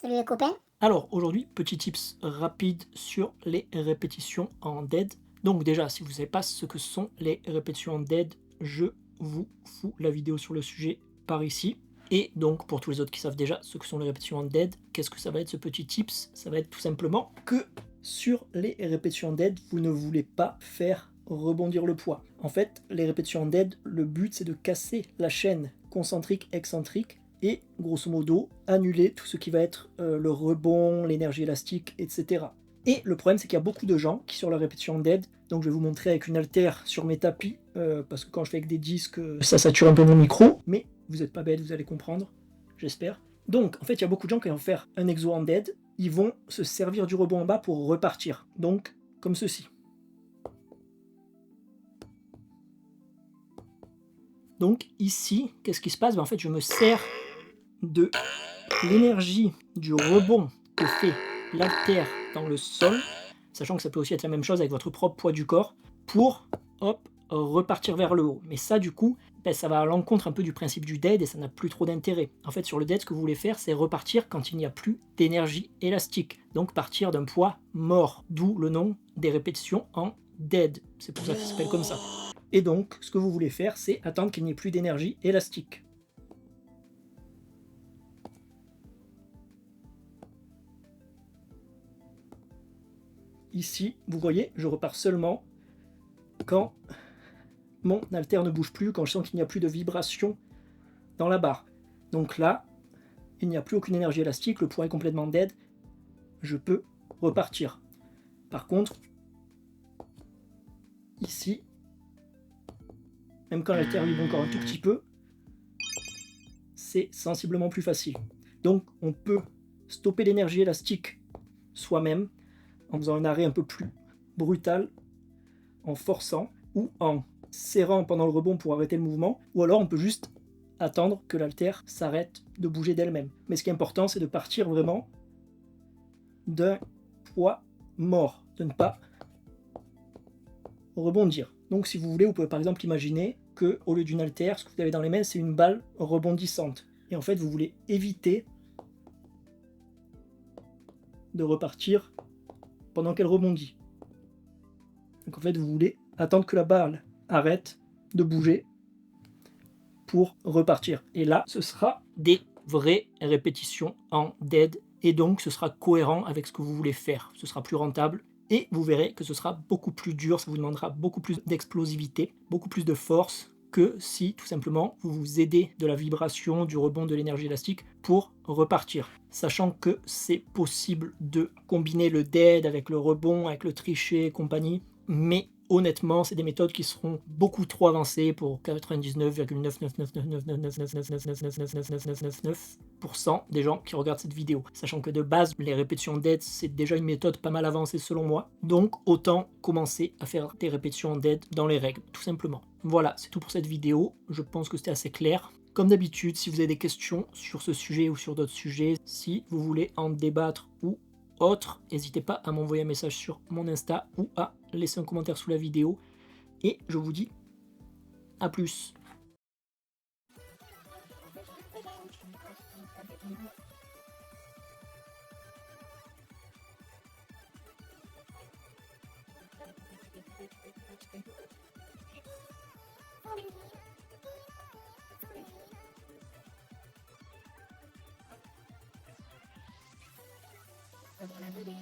Salut les copains. Alors aujourd'hui, petit tips rapide sur les répétitions en dead. Donc déjà, si vous ne savez pas ce que sont les répétitions en dead, je vous fous la vidéo sur le sujet par ici. Et donc pour tous les autres qui savent déjà ce que sont les répétitions en dead, qu'est-ce que ça va être ce petit tips? Ça va être tout simplement que sur les répétitions en dead, vous ne voulez pas faire rebondir le poids. En fait, les répétitions en dead, le but c'est de casser la chaîne concentrique-excentrique et grosso modo annuler tout ce qui va être le rebond, l'énergie élastique, etc. Et le problème c'est qu'il y a beaucoup de gens qui sur la répétition dead, donc je vais vous montrer avec une haltère sur mes tapis, parce que quand je fais avec des disques, ça sature un peu mon micro, mais vous n'êtes pas bête, vous allez comprendre, j'espère. Donc en fait il y a beaucoup de gens qui vont faire un exo en dead, ils vont se servir du rebond en bas pour repartir, donc comme ceci. Donc ici, qu'est-ce qui se passe? En fait je me sers de l'énergie du rebond que fait l'haltère dans le sol, sachant que ça peut aussi être la même chose avec votre propre poids du corps, pour hop, repartir vers le haut. Mais ça du coup, ça va à l'encontre un peu du principe du dead et ça n'a plus trop d'intérêt. En fait sur le dead, ce que vous voulez faire, c'est repartir quand il n'y a plus d'énergie élastique, donc partir d'un poids mort, d'où le nom des répétitions en dead, c'est pour ça que ça s'appelle comme ça. Et donc ce que vous voulez faire, c'est attendre qu'il n'y ait plus d'énergie élastique. Ici, vous voyez, je repars seulement quand mon haltère ne bouge plus, quand je sens qu'il n'y a plus de vibration dans la barre. Donc là, il n'y a plus aucune énergie élastique, le poids est complètement dead, je peux repartir. Par contre, ici, même quand l'haltère vibre encore un tout petit peu, c'est sensiblement plus facile. Donc on peut stopper l'énergie élastique soi-même en faisant un arrêt un peu plus brutal, en forçant ou en serrant pendant le rebond pour arrêter le mouvement, ou alors on peut juste attendre que l'haltère s'arrête de bouger d'elle-même. Mais ce qui est important, c'est de partir vraiment d'un poids mort, de ne pas rebondir. Donc si vous voulez, vous pouvez par exemple imaginer que au lieu d'une haltère, ce que vous avez dans les mains, c'est une balle rebondissante. Et en fait, vous voulez éviter de repartir pendant qu'elle rebondit. Donc en fait, vous voulez attendre que la balle arrête de bouger pour repartir. Et là, ce sera des vraies répétitions en dead. Et donc, ce sera cohérent avec ce que vous voulez faire. Ce sera plus rentable. Et vous verrez que ce sera beaucoup plus dur. Ça vous demandera beaucoup plus d'explosivité, beaucoup plus de force que si, tout simplement, vous vous aidez de la vibration, du rebond de l'énergie élastique pour repartir. Sachant que c'est possible de combiner le dead avec le rebond, avec le tricher et compagnie. Mais honnêtement, c'est des méthodes qui seront beaucoup trop avancées pour 99,9999999999999% des gens qui regardent cette vidéo. Sachant que de base, les répétitions dead, c'est déjà une méthode pas mal avancée selon moi. Donc, autant commencer à faire des répétitions dead dans les règles, tout simplement. Voilà, c'est tout pour cette vidéo. Je pense que c'était assez clair. Comme d'habitude, si vous avez des questions sur ce sujet ou sur d'autres sujets, si vous voulez en débattre ou autre, n'hésitez pas à m'envoyer un message sur mon Insta ou à laisser un commentaire sous la vidéo. Et je vous dis à plus. La vidéo.